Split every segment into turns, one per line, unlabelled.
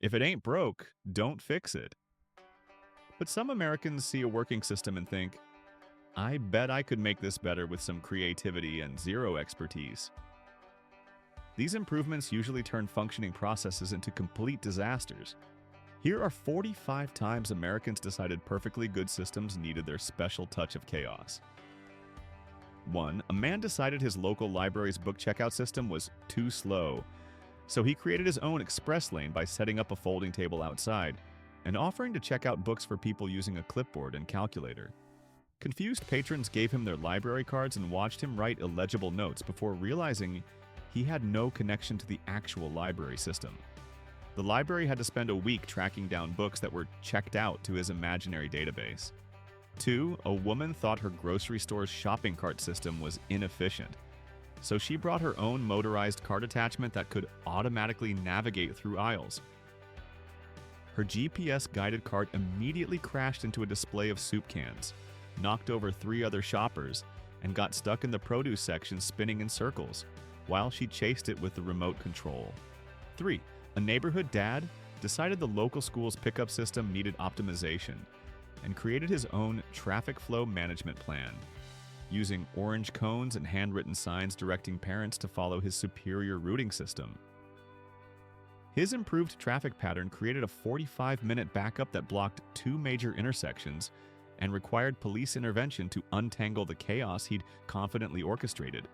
If it ain't broke, don't fix it. But some Americans see a working system and think, I bet I could make this better with some creativity and zero expertise. These improvements usually turn functioning processes into complete disasters. Here are 45 times Americans decided perfectly good systems needed their special touch of chaos. 1. A man decided his local library's book checkout system was too slow, so he created his own express lane by setting up a folding table outside and offering to check out books for people using a clipboard and calculator. Confused patrons gave him their library cards and watched him write illegible notes before realizing he had no connection to the actual library system. The library had to spend a week tracking down books that were checked out to his imaginary database. 2. A woman thought her grocery store's shopping cart system was inefficient, so she brought her own motorized cart attachment that could automatically navigate through aisles. Her GPS-guided cart immediately crashed into a display of soup cans, knocked over 3 other shoppers, and got stuck in the produce section spinning in circles, while she chased it with the remote control. 3. A neighborhood dad decided the local school's pickup system needed optimization and created his own traffic flow management plan, using orange cones and handwritten signs directing parents to follow his superior routing system. His improved traffic pattern created a 45-minute backup that blocked 2 major intersections and required police intervention to untangle the chaos he'd confidently orchestrated.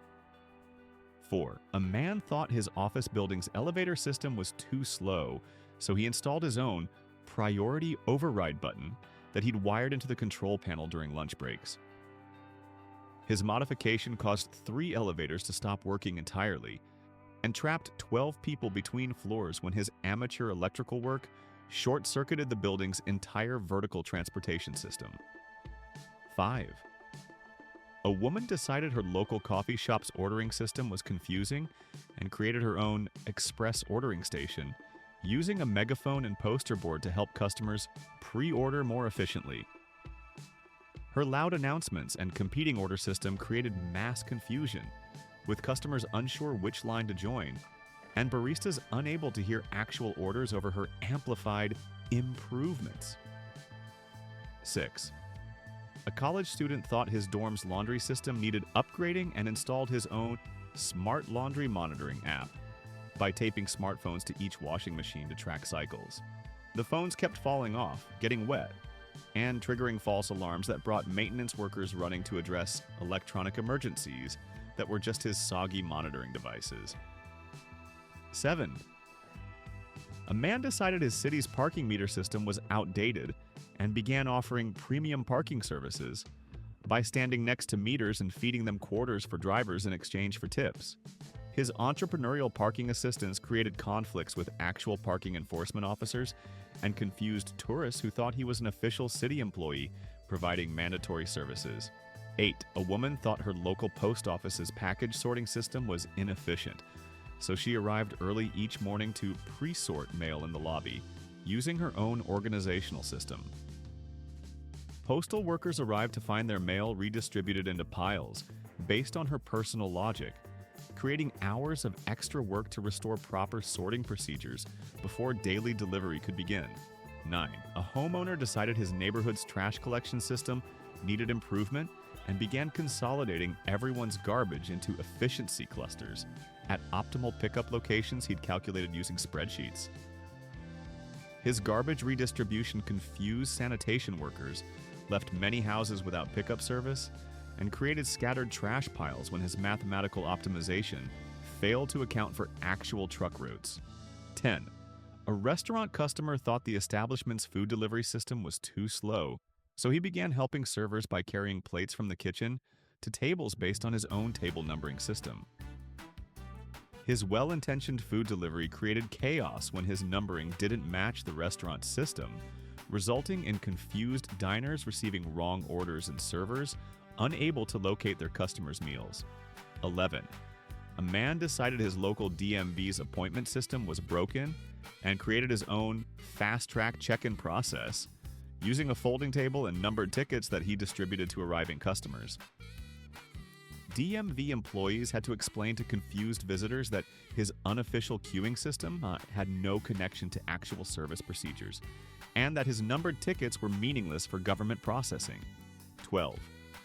4. A man thought his office building's elevator system was too slow, so he installed his own priority override button that he'd wired into the control panel during lunch breaks. His modification caused 3 elevators to stop working entirely and trapped 12 people between floors when his amateur electrical work short-circuited the building's entire vertical transportation system. 5. A woman decided her local coffee shop's ordering system was confusing and created her own express ordering station, using a megaphone and poster board to help customers pre-order more efficiently. Her loud announcements and competing order system created mass confusion, with customers unsure which line to join, and baristas unable to hear actual orders over her amplified improvements. 6. A college student thought his dorm's laundry system needed upgrading and installed his own smart laundry monitoring app by taping smartphones to each washing machine to track cycles. The phones kept falling off, getting wet, and triggering false alarms that brought maintenance workers running to address electronic emergencies that were just his soggy monitoring devices. 7. A man decided his city's parking meter system was outdated and began offering premium parking services by standing next to meters and feeding them quarters for drivers in exchange for tips. His entrepreneurial parking assistance created conflicts with actual parking enforcement officers and confused tourists who thought he was an official city employee providing mandatory services. 8. A woman thought her local post office's package sorting system was inefficient, so she arrived early each morning to pre-sort mail in the lobby, using her own organizational system. Postal workers arrived to find their mail redistributed into piles based on her personal logic, creating hours of extra work to restore proper sorting procedures before daily delivery could begin. 9. A homeowner decided his neighborhood's trash collection system needed improvement and began consolidating everyone's garbage into efficiency clusters at optimal pickup locations he'd calculated using spreadsheets. His garbage redistribution confused sanitation workers, left many houses without pickup service, and created scattered trash piles when his mathematical optimization failed to account for actual truck routes. 10. A restaurant customer thought the establishment's food delivery system was too slow, so he began helping servers by carrying plates from the kitchen to tables based on his own table numbering system. His well-intentioned food delivery created chaos when his numbering didn't match the restaurant's system, resulting in confused diners receiving wrong orders and servers unable to locate their customers' meals. 11. A man decided his local DMV's appointment system was broken and created his own fast-track check-in process, using a folding table and numbered tickets that he distributed to arriving customers. DMV employees had to explain to confused visitors that his unofficial queuing system had no connection to actual service procedures, and that his numbered tickets were meaningless for government processing. 12.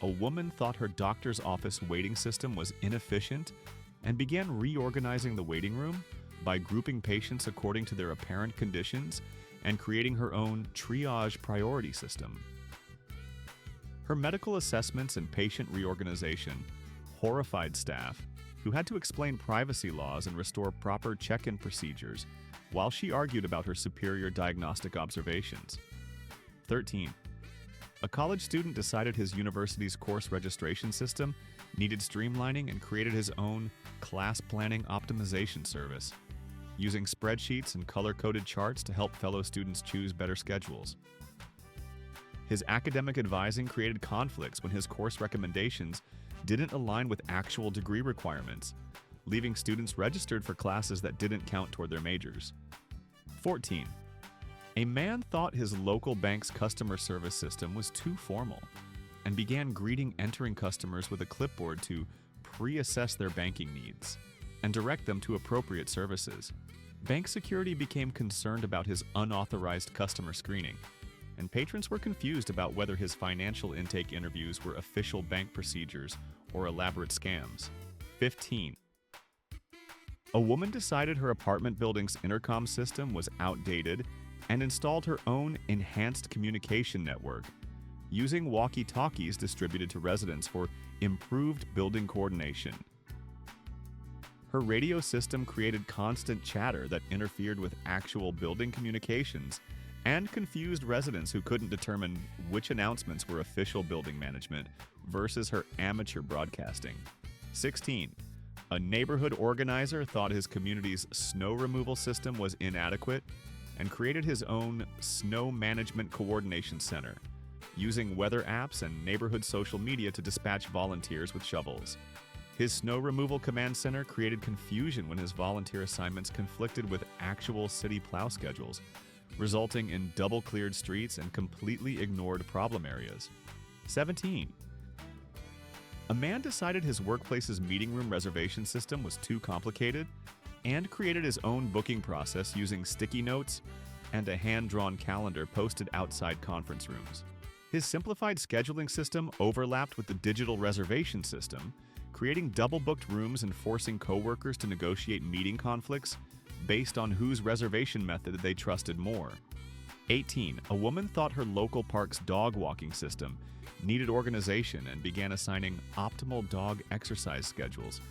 A woman thought her doctor's office waiting system was inefficient and began reorganizing the waiting room by grouping patients according to their apparent conditions and creating her own triage priority system. Her medical assessments and patient reorganization horrified staff who had to explain privacy laws and restore proper check-in procedures while she argued about her superior diagnostic observations. 13. A college student decided his university's course registration system needed streamlining and created his own class planning optimization service, using spreadsheets and color-coded charts to help fellow students choose better schedules. His academic advising created conflicts when his course recommendations didn't align with actual degree requirements, leaving students registered for classes that didn't count toward their majors. 14. A man thought his local bank's customer service system was too formal and began greeting entering customers with a clipboard to pre-assess their banking needs and direct them to appropriate services. Bank security became concerned about his unauthorized customer screening, and patrons were confused about whether his financial intake interviews were official bank procedures or elaborate scams. 15. A woman decided her apartment building's intercom system was outdated and installed her own enhanced communication network, using walkie-talkies distributed to residents for improved building coordination. Her radio system created constant chatter that interfered with actual building communications and confused residents who couldn't determine which announcements were official building management versus her amateur broadcasting. 16. A neighborhood organizer thought his community's snow removal system was inadequate and created his own snow management coordination center, using weather apps and neighborhood social media to dispatch volunteers with shovels. His snow removal command center created confusion when his volunteer assignments conflicted with actual city plow schedules, resulting in double-cleared streets and completely ignored problem areas. 17. A man decided his workplace's meeting room reservation system was too complicated and created his own booking process using sticky notes and a hand-drawn calendar posted outside conference rooms. His simplified scheduling system overlapped with the digital reservation system, creating double-booked rooms and forcing coworkers to negotiate meeting conflicts based on whose reservation method they trusted more. 18. A woman thought her local park's dog walking system needed organization and began assigning optimal dog exercise schedules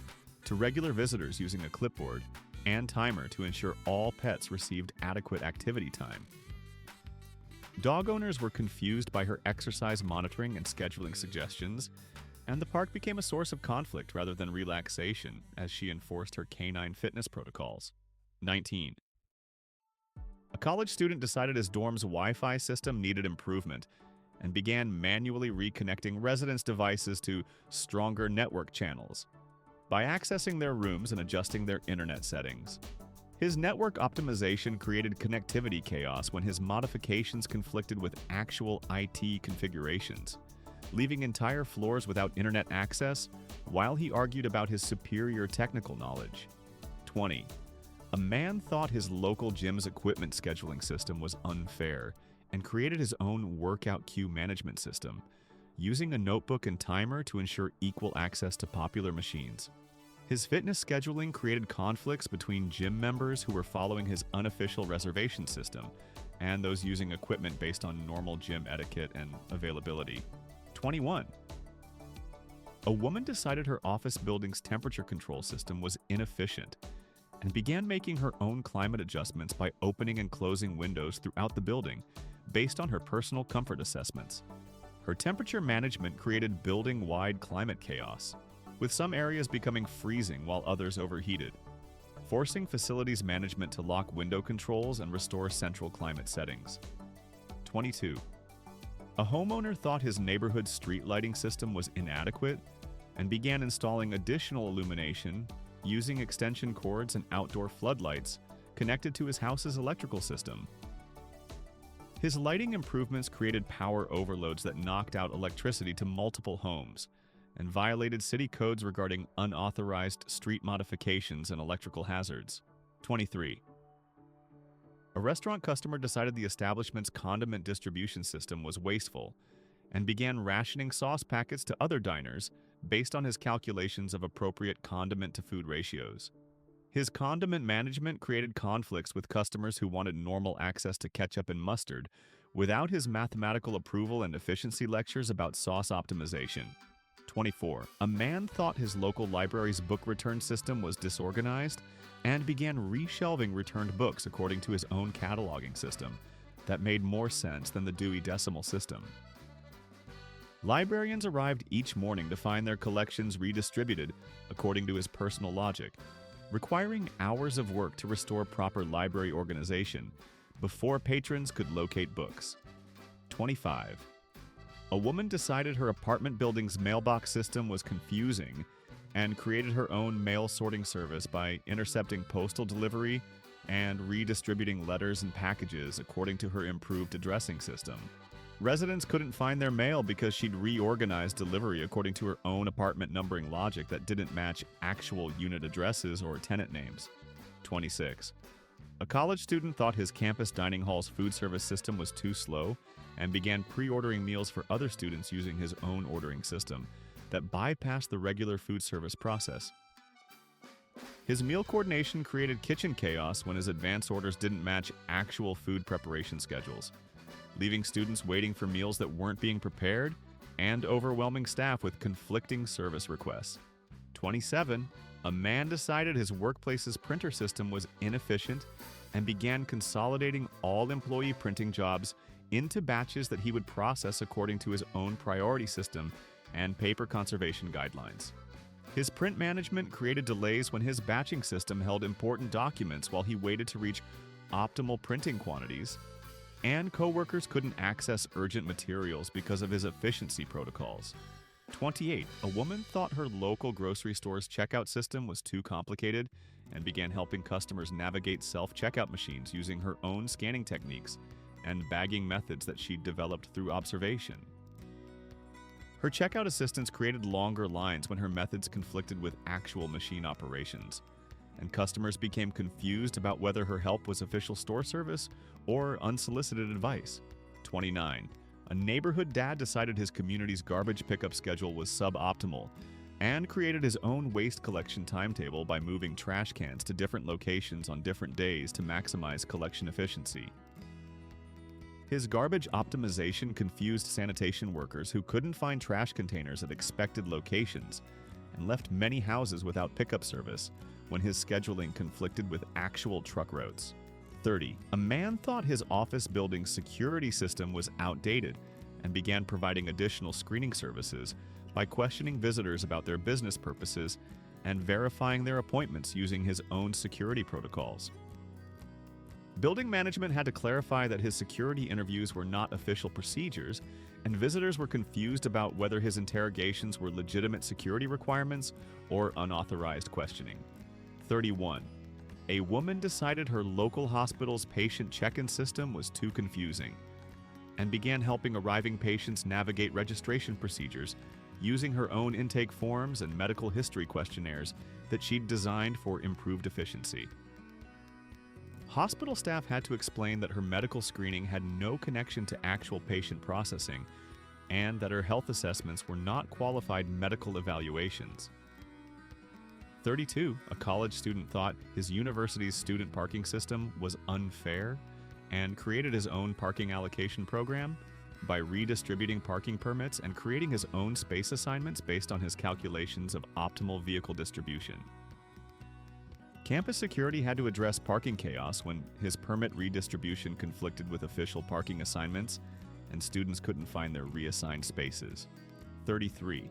to regular visitors using a clipboard and timer to ensure all pets received adequate activity time. Dog owners were confused by her exercise monitoring and scheduling suggestions, and the park became a source of conflict rather than relaxation as she enforced her canine fitness protocols. 19. A college student decided his dorm's Wi-Fi system needed improvement and began manually reconnecting residents' devices to stronger network channels by accessing their rooms and adjusting their internet settings. His network optimization created connectivity chaos when his modifications conflicted with actual IT configurations, leaving entire floors without internet access while he argued about his superior technical knowledge. 20. A man thought his local gym's equipment scheduling system was unfair and created his own workout queue management system, using a notebook and timer to ensure equal access to popular machines. His fitness scheduling created conflicts between gym members who were following his unofficial reservation system and those using equipment based on normal gym etiquette and availability. 21. A woman decided her office building's temperature control system was inefficient and began making her own climate adjustments by opening and closing windows throughout the building based on her personal comfort assessments. Her temperature management created building-wide climate chaos, with some areas becoming freezing while others overheated, forcing facilities management to lock window controls and restore central climate settings. 22. A homeowner thought his neighborhood street lighting system was inadequate and began installing additional illumination using extension cords and outdoor floodlights connected to his house's electrical system. His lighting improvements created power overloads that knocked out electricity to multiple homes and violated city codes regarding unauthorized street modifications and electrical hazards. 23. A restaurant customer decided the establishment's condiment distribution system was wasteful and began rationing sauce packets to other diners based on his calculations of appropriate condiment-to-food ratios. His condiment management created conflicts with customers who wanted normal access to ketchup and mustard without his mathematical approval and efficiency lectures about sauce optimization. 24. A man thought his local library's book return system was disorganized and began reshelving returned books according to his own cataloging system that made more sense than the Dewey Decimal System. Librarians arrived each morning to find their collections redistributed according to his personal logic, requiring hours of work to restore proper library organization before patrons could locate books. 25. A woman decided her apartment building's mailbox system was confusing and created her own mail sorting service by intercepting postal delivery and redistributing letters and packages according to her improved addressing system. Residents couldn't find their mail because she'd reorganized delivery according to her own apartment numbering logic that didn't match actual unit addresses or tenant names. 26. A college student thought his campus dining hall's food service system was too slow and began pre-ordering meals for other students using his own ordering system that bypassed the regular food service process. His meal coordination created kitchen chaos when his advance orders didn't match actual food preparation schedules, leaving students waiting for meals that weren't being prepared and overwhelming staff with conflicting service requests. 27. A man decided his workplace's printer system was inefficient and began consolidating all employee printing jobs into batches that he would process according to his own priority system and paper conservation guidelines. His print management created delays when his batching system held important documents while he waited to reach optimal printing quantities, and coworkers couldn't access urgent materials because of his efficiency protocols. 28. A woman thought her local grocery store's checkout system was too complicated and began helping customers navigate self-checkout machines using her own scanning techniques and bagging methods that she'd developed through observation. Her checkout assistants created longer lines when her methods conflicted with actual machine operations, and customers became confused about whether her help was official store service or unsolicited advice. 29. A neighborhood dad decided his community's garbage pickup schedule was suboptimal and created his own waste collection timetable by moving trash cans to different locations on different days to maximize collection efficiency. His garbage optimization confused sanitation workers who couldn't find trash containers at expected locations and left many houses without pickup service when his scheduling conflicted with actual truck routes. 30. A man thought his office building's security system was outdated and began providing additional screening services by questioning visitors about their business purposes and verifying their appointments using his own security protocols. Building management had to clarify that his security interviews were not official procedures, and visitors were confused about whether his interrogations were legitimate security requirements or unauthorized questioning. 31. A woman decided her local hospital's patient check-in system was too confusing and began helping arriving patients navigate registration procedures using her own intake forms and medical history questionnaires that she'd designed for improved efficiency. Hospital staff had to explain that her medical screening had no connection to actual patient processing and that her health assessments were not qualified medical evaluations. 32. A college student thought his university's student parking system was unfair and created his own parking allocation program by redistributing parking permits and creating his own space assignments based on his calculations of optimal vehicle distribution. Campus security had to address parking chaos when his permit redistribution conflicted with official parking assignments and students couldn't find their reassigned spaces. 33.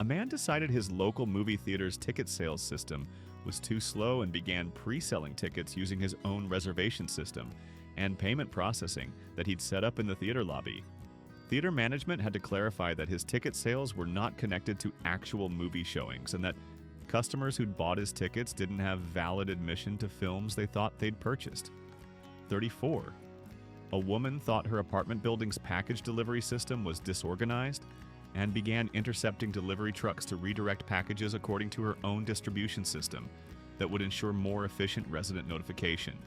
A man decided his local movie theater's ticket sales system was too slow and began pre-selling tickets using his own reservation system and payment processing that he'd set up in the theater lobby. Theater management had to clarify that his ticket sales were not connected to actual movie showings and that customers who'd bought his tickets didn't have valid admission to films they thought they'd purchased. 34. A woman thought her apartment building's package delivery system was disorganized and began intercepting delivery trucks to redirect packages according to her own distribution system that would ensure more efficient resident notification.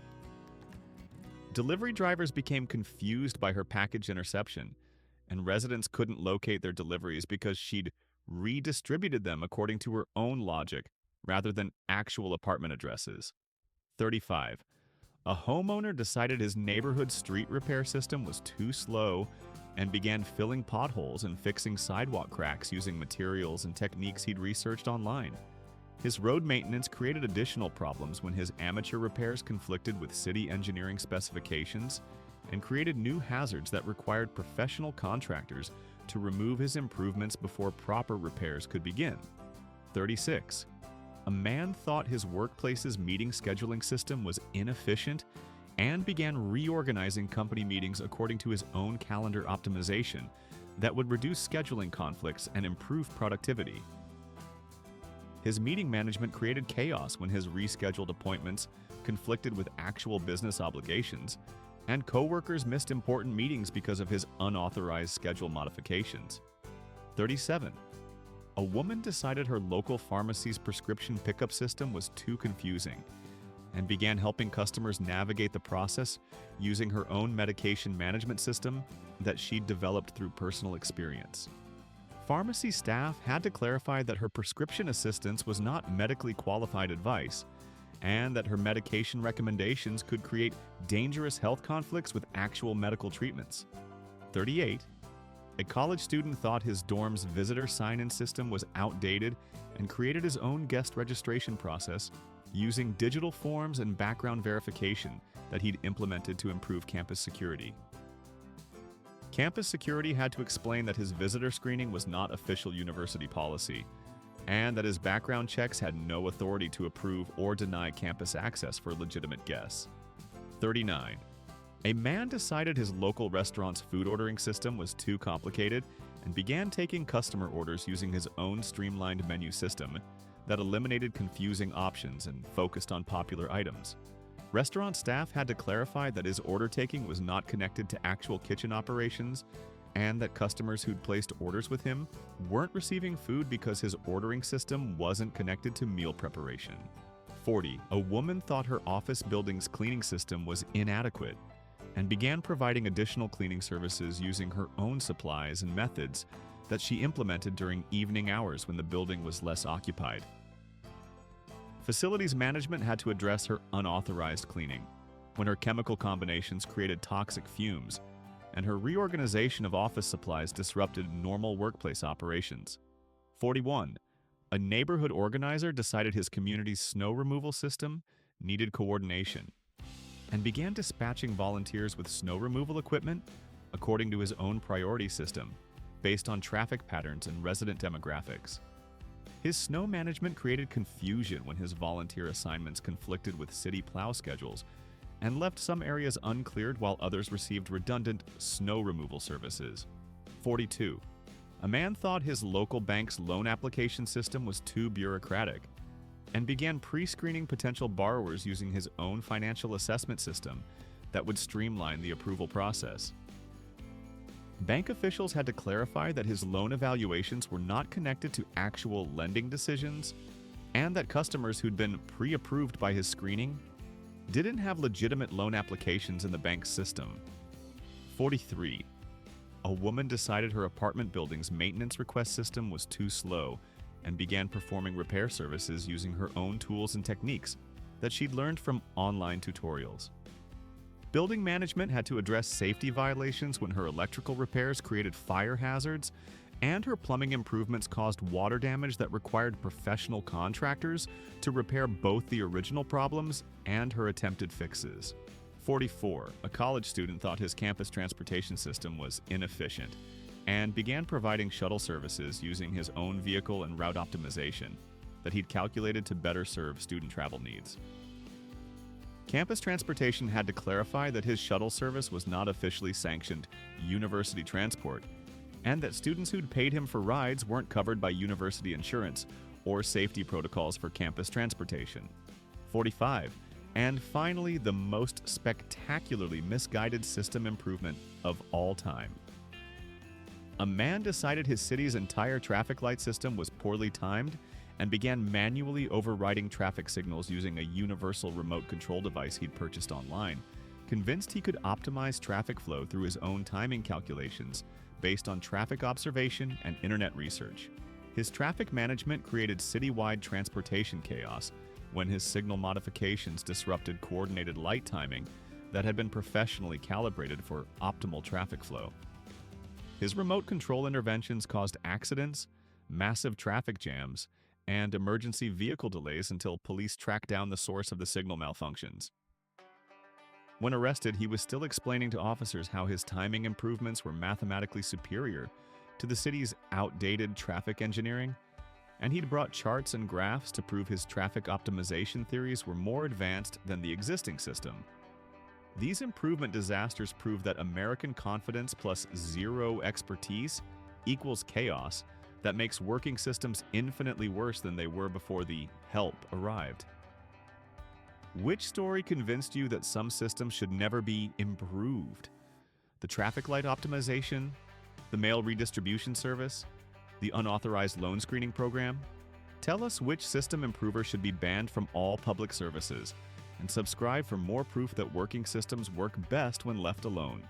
Delivery drivers became confused by her package interception, and residents couldn't locate their deliveries because she'd redistributed them according to her own logic rather than actual apartment addresses. 35. A homeowner decided his neighborhood street repair system was too slow and began filling potholes and fixing sidewalk cracks using materials and techniques he'd researched online. His road maintenance created additional problems when his amateur repairs conflicted with city engineering specifications and created new hazards that required professional contractors to remove his improvements before proper repairs could begin. 36. A man thought his workplace's meeting scheduling system was inefficient and began reorganizing company meetings according to his own calendar optimization that would reduce scheduling conflicts and improve productivity. His meeting management created chaos when his rescheduled appointments conflicted with actual business obligations, and coworkers missed important meetings because of his unauthorized schedule modifications. 37. A woman decided her local pharmacy's prescription pickup system was too confusing and began helping customers navigate the process using her own medication management system that she'd developed through personal experience. Pharmacy staff had to clarify that her prescription assistance was not medically qualified advice and that her medication recommendations could create dangerous health conflicts with actual medical treatments. 38. A college student thought his dorm's visitor sign-in system was outdated and created his own guest registration process using digital forms and background verification that he'd implemented to improve campus security. Campus security had to explain that his visitor screening was not official university policy, and that his background checks had no authority to approve or deny campus access for legitimate guests. 39. A man decided his local restaurant's food ordering system was too complicated and began taking customer orders using his own streamlined menu system that eliminated confusing options and focused on popular items. Restaurant staff had to clarify that his order taking was not connected to actual kitchen operations and that customers who'd placed orders with him weren't receiving food because his ordering system wasn't connected to meal preparation. 40. A woman thought her office building's cleaning system was inadequate and began providing additional cleaning services using her own supplies and methods that she implemented during evening hours when the building was less occupied. Facilities management had to address her unauthorized cleaning when her chemical combinations created toxic fumes, and her reorganization of office supplies disrupted normal workplace operations. 41. A neighborhood organizer decided his community's snow removal system needed coordination and began dispatching volunteers with snow removal equipment according to his own priority system based on traffic patterns and resident demographics. His snow management created confusion when his volunteer assignments conflicted with city plow schedules and left some areas uncleared while others received redundant snow removal services. 42. A man thought his local bank's loan application system was too bureaucratic and began pre-screening potential borrowers using his own financial assessment system that would streamline the approval process. Bank officials had to clarify that his loan evaluations were not connected to actual lending decisions and that customers who'd been pre-approved by his screening didn't have legitimate loan applications in the bank's system. 43. A woman decided her apartment building's maintenance request system was too slow and began performing repair services using her own tools and techniques that she'd learned from online tutorials. Building management had to address safety violations when her electrical repairs created fire hazards, and her plumbing improvements caused water damage that required professional contractors to repair both the original problems and her attempted fixes. 44. A college student thought his campus transportation system was inefficient and began providing shuttle services using his own vehicle and route optimization that he'd calculated to better serve student travel needs. Campus transportation had to clarify that his shuttle service was not officially sanctioned university transport, and that students who'd paid him for rides weren't covered by university insurance or safety protocols for campus transportation. 45. And finally, the most spectacularly misguided system improvement of all time. A man decided his city's entire traffic light system was poorly timed and began manually overriding traffic signals using a universal remote control device he'd purchased online, convinced he could optimize traffic flow through his own timing calculations based on traffic observation and internet research. His traffic management created citywide transportation chaos when his signal modifications disrupted coordinated light timing that had been professionally calibrated for optimal traffic flow. His remote control interventions caused accidents, massive traffic jams, and emergency vehicle delays until police tracked down the source of the signal malfunctions. When arrested, he was still explaining to officers how his timing improvements were mathematically superior to the city's outdated traffic engineering, and he'd brought charts and graphs to prove his traffic optimization theories were more advanced than the existing system. These improvement disasters prove that American confidence plus zero expertise equals chaos that makes working systems infinitely worse than they were before the help arrived. Which story convinced you that some systems should never be improved? The traffic light optimization? The mail redistribution service? The unauthorized loan screening program? Tell us which system improver should be banned from all public services, and subscribe for more proof that working systems work best when left alone.